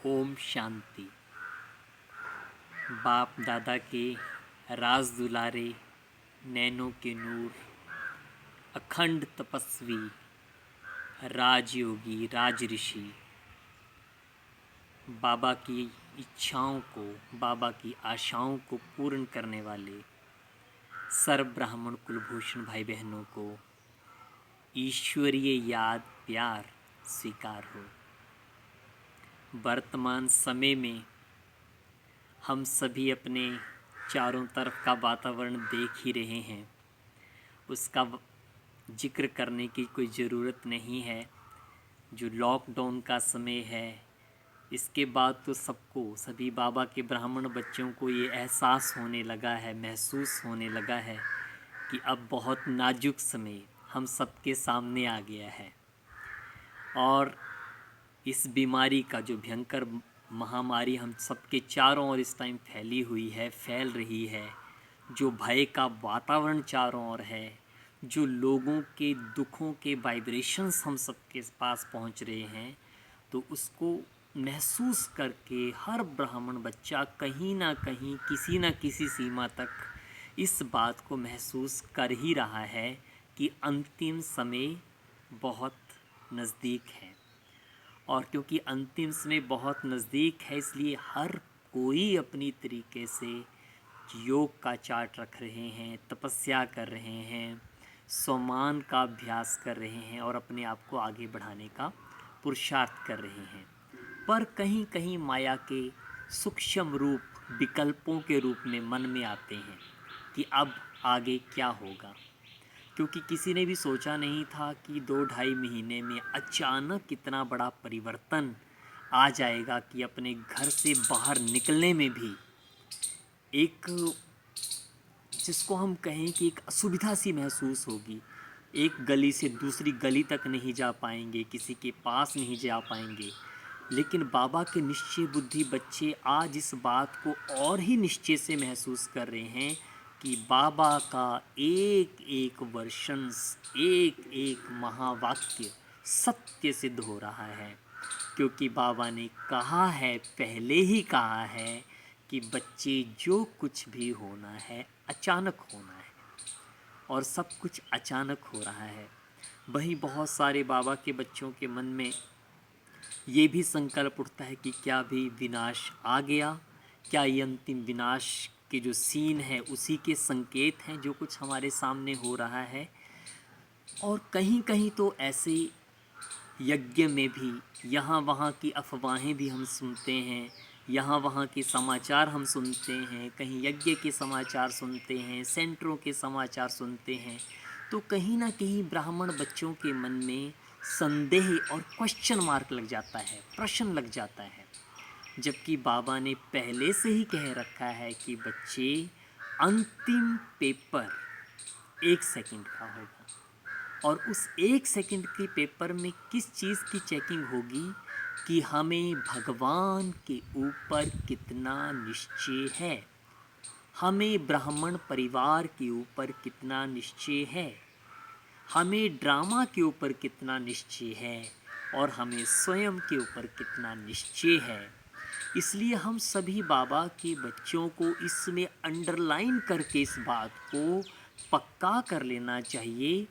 ओम शांति। बाप दादा के राज दुलारे, नैनों के नूर, अखंड तपस्वी, राजयोगी, राज ऋषि, बाबा की इच्छाओं को, बाबा की आशाओं को पूर्ण करने वाले सर्व ब्राह्मण कुलभूषण भाई बहनों को ईश्वरीय याद प्यार स्वीकार हो। वर्तमान समय में हम सभी अपने चारों तरफ का वातावरण देख ही रहे हैं, उसका जिक्र करने की कोई ज़रूरत नहीं है। जो लॉकडाउन का समय है, इसके बाद तो सबको, सभी बाबा के ब्राह्मण बच्चों को ये एहसास होने लगा है, महसूस होने लगा है कि अब बहुत नाजुक समय हम सबके सामने आ गया है। और इस बीमारी का जो भयंकर महामारी हम सबके चारों ओर इस टाइम फैली हुई है, फैल रही है, जो भय का वातावरण चारों ओर है, जो लोगों के दुखों के वाइब्रेशंस हम सबके पास पहुंच रहे हैं, तो उसको महसूस करके हर ब्राह्मण बच्चा कहीं ना कहीं, किसी न किसी सीमा तक इस बात को महसूस कर ही रहा है कि अंतिम समय बहुत नज़दीक है। और क्योंकि अंतिम समय बहुत नज़दीक है, इसलिए हर कोई अपनी तरीके से योग का चार्ट रख रहे हैं, तपस्या कर रहे हैं, सोमान का अभ्यास कर रहे हैं और अपने आप को आगे बढ़ाने का पुरुषार्थ कर रहे हैं। पर कहीं कहीं माया के सूक्ष्म रूप विकल्पों के रूप में मन में आते हैं कि अब आगे क्या होगा, क्योंकि किसी ने भी सोचा नहीं था कि 2-2.5 महीने में अचानक इतना बड़ा परिवर्तन आ जाएगा कि अपने घर से बाहर निकलने में भी एक, जिसको हम कहें कि एक असुविधा सी महसूस होगी। एक गली से दूसरी गली तक नहीं जा पाएंगे, किसी के पास नहीं जा पाएंगे। लेकिन बाबा के निश्चय बुद्धि बच्चे आज इस बात को और ही निश्चय से महसूस कर रहे हैं कि बाबा का एक एक वर्षंस, एक एक महावाक्य सत्य सिद्ध हो रहा है। क्योंकि बाबा ने कहा है, पहले ही कहा है कि बच्चे जो कुछ भी होना है अचानक होना है, और सब कुछ अचानक हो रहा है। वहीं बहुत सारे बाबा के बच्चों के मन में ये भी संकल्प उठता है कि क्या भी विनाश आ गया, क्या ये अंतिम विनाश के जो सीन है उसी के संकेत हैं जो कुछ हमारे सामने हो रहा है। और कहीं कहीं तो ऐसे यज्ञ में भी यहाँ वहाँ की अफवाहें भी हम सुनते हैं, यहाँ वहाँ के समाचार हम सुनते हैं, कहीं यज्ञ के समाचार सुनते हैं, सेंटरों के समाचार सुनते हैं, तो कहीं ना कहीं ब्राह्मण बच्चों के मन में संदेह और क्वेश्चन मार्क लग जाता है, प्रश्न लग जाता है। जबकि बाबा ने पहले से ही कह रखा है कि बच्चे, अंतिम पेपर 1 सेकंड का होगा, और उस 1 सेकंड के पेपर में किस चीज़ की चेकिंग होगी कि हमें भगवान के ऊपर कितना निश्चय है, हमें ब्राह्मण परिवार के ऊपर कितना निश्चय है, हमें ड्रामा के ऊपर कितना निश्चय है, और हमें स्वयं के ऊपर कितना निश्चय है। इसलिए हम सभी बाबा के बच्चों को इसमें अंडरलाइन करके इस बात को पक्का कर लेना चाहिए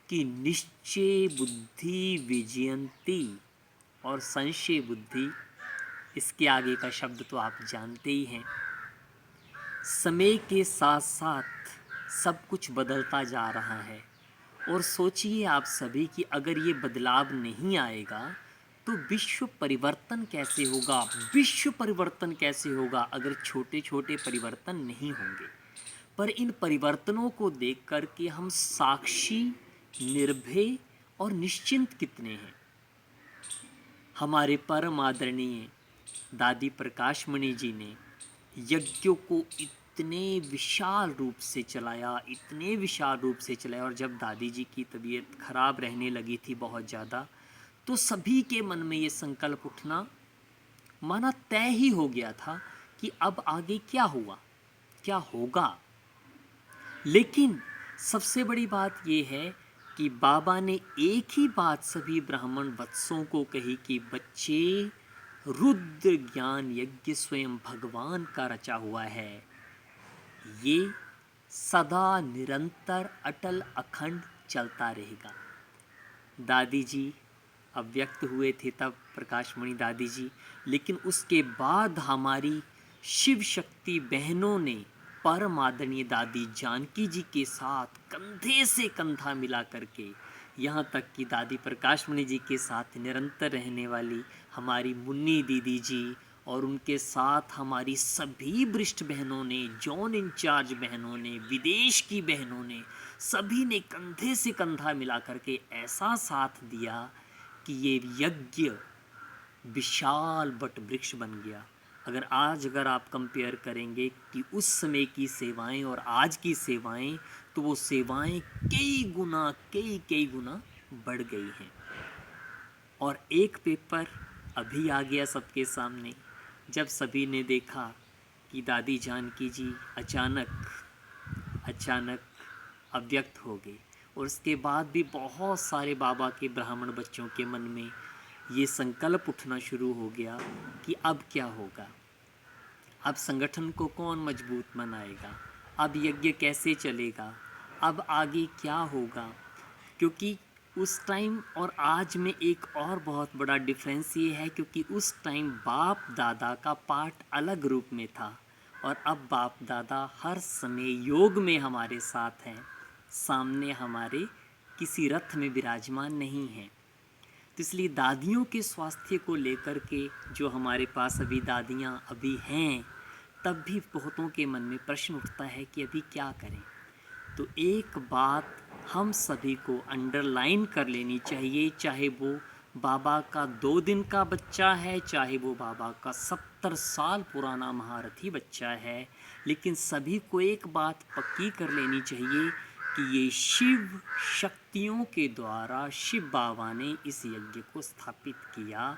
कि निश्चय बुद्धि विजयंती, और संशय बुद्धि, इसके आगे का शब्द तो आप जानते ही हैं। समय के साथ साथ सब कुछ बदलता जा रहा है, और सोचिए आप सभी कि अगर ये बदलाव नहीं आएगा तो विश्व परिवर्तन कैसे होगा, विश्व परिवर्तन कैसे होगा अगर छोटे छोटे परिवर्तन नहीं होंगे। पर इन परिवर्तनों को देख कर के हम साक्षी, निर्भय और निश्चिंत कितने हैं। हमारे परम आदरणीय दादी प्रकाशमणि जी ने यज्ञों को इतने विशाल रूप से चलाया, इतने विशाल रूप से चलाया, और जब दादी जी की तबीयत खराब रहने लगी थी बहुत ज़्यादा, तो सभी के मन में ये संकल्प उठना माना तय ही हो गया था कि अब आगे क्या हुआ, क्या होगा। लेकिन सबसे बड़ी बात ये है कि बाबा ने एक ही बात सभी ब्राह्मण वत्सों को कही कि बच्चे, रुद्र ज्ञान यज्ञ स्वयं भगवान का रचा हुआ है। ये सदा निरंतर अटल अखंड चलता रहेगा। दादी जी अब व्यक्त हुए थे तब, प्रकाशमणि दादी जी, लेकिन उसके बाद हमारी शिव शक्ति बहनों ने परम आदरणीय दादी जानकी जी के साथ कंधे से कंधा मिला करके, यहाँ तक कि दादी प्रकाशमणि जी के साथ निरंतर रहने वाली हमारी मुन्नी दीदी जी और उनके साथ हमारी सभी वरिष्ठ बहनों ने, जोन इंचार्ज बहनों ने, विदेश की बहनों ने, सभी ने कंधे से कंधा मिला करके ऐसा साथ दिया कि ये यज्ञ विशाल वट वृक्ष बन गया। अगर आप कंपेयर करेंगे कि उस समय की सेवाएं और आज की सेवाएं, तो वो सेवाएं कई गुना बढ़ गई हैं। और एक पेपर अभी आ गया सबके सामने, जब सभी ने देखा कि दादी जानकी जी अचानक अव्यक्त हो गए। और उसके बाद भी बहुत सारे बाबा के ब्राह्मण बच्चों के मन में ये संकल्प उठना शुरू हो गया कि अब क्या होगा, अब संगठन को कौन मजबूत बनाएगा, अब यज्ञ कैसे चलेगा, अब आगे क्या होगा। क्योंकि उस टाइम और आज में एक और बहुत बड़ा डिफरेंस ये है, क्योंकि उस टाइम बाप दादा का पाठ अलग रूप में था और अब बाप दादा हर समय योग में हमारे साथ हैं, सामने हमारे किसी रथ में विराजमान नहीं हैं। तो इसलिए दादियों के स्वास्थ्य को लेकर के जो हमारे पास अभी दादियाँ अभी हैं, तब भी बहुतों के मन में प्रश्न उठता है कि अभी क्या करें। तो एक बात हम सभी को अंडरलाइन कर लेनी चाहिए, चाहे वो बाबा का 2 दिन का बच्चा है, चाहे वो बाबा का 70 साल पुराना महारथी बच्चा है, लेकिन सभी को एक बात पक्की कर लेनी चाहिए कि ये शिव शक्तियों के द्वारा शिव बाबा ने इस यज्ञ को स्थापित किया,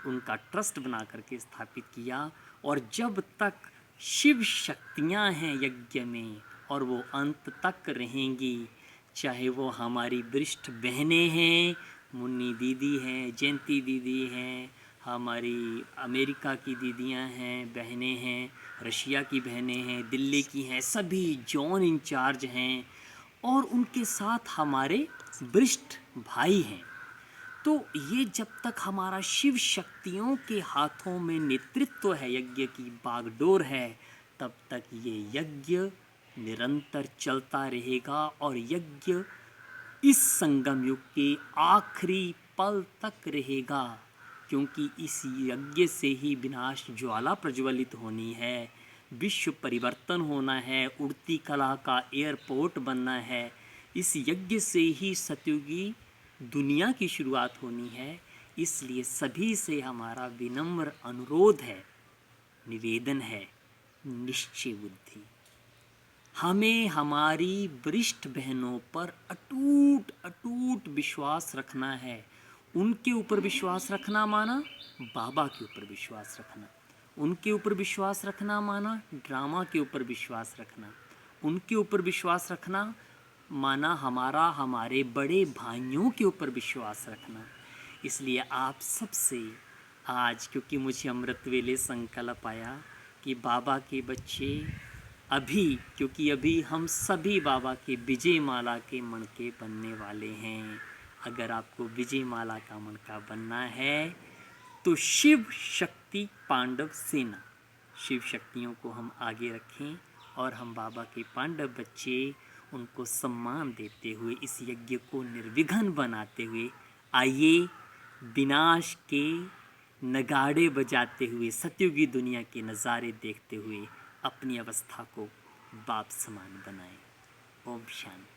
उनका ट्रस्ट बना करके स्थापित किया। और जब तक शिव शक्तियाँ हैं यज्ञ में और वो अंत तक रहेंगी, चाहे वो हमारी वरिष्ठ बहनें हैं, मुन्नी दीदी हैं, जयंती दीदी हैं, हमारी अमेरिका की दीदियां हैं, बहनें हैं, रशिया की बहनें हैं, दिल्ली की हैं, सभी जोन इंचार्ज हैं और उनके साथ हमारे वरिष्ठ भाई हैं। तो ये जब तक हमारा शिव शक्तियों के हाथों में नेतृत्व है, यज्ञ की बागडोर है, तब तक ये यज्ञ निरंतर चलता रहेगा और यज्ञ इस संगम युग के आखिरी पल तक रहेगा। क्योंकि इस यज्ञ से ही विनाश ज्वाला प्रज्वलित होनी है, विश्व परिवर्तन होना है, उड़ती कला का एयरपोर्ट बनना है। इस यज्ञ से ही सतयुगी दुनिया की शुरुआत होनी है। इसलिए सभी से हमारा विनम्र अनुरोध है, निवेदन है, निश्चय बुद्धि। हमें हमारी वरिष्ठ बहनों पर अटूट विश्वास रखना है। उनके ऊपर विश्वास रखना माना बाबा के ऊपर विश्वास रखना, उनके ऊपर विश्वास रखना माना ड्रामा के ऊपर विश्वास रखना, उनके ऊपर विश्वास रखना माना हमारे बड़े भाइयों के ऊपर विश्वास रखना। इसलिए आप सबसे आज, क्योंकि मुझे अमृत वेले संकल्प आया कि बाबा के बच्चे क्योंकि अभी हम सभी बाबा के विजय माला के मणके बनने वाले हैं। अगर आपको विजय माला का मणका बनना है तो शिव शक्ति पांडव सेना, शिव शक्तियों को हम आगे रखें और हम बाबा के पांडव बच्चे उनको सम्मान देते हुए इस यज्ञ को निर्विघ्न बनाते हुए आइए विनाश के नगाड़े बजाते हुए सतयुगी दुनिया के नज़ारे देखते हुए अपनी अवस्था को बाप समान बनाएं। ओम शांति।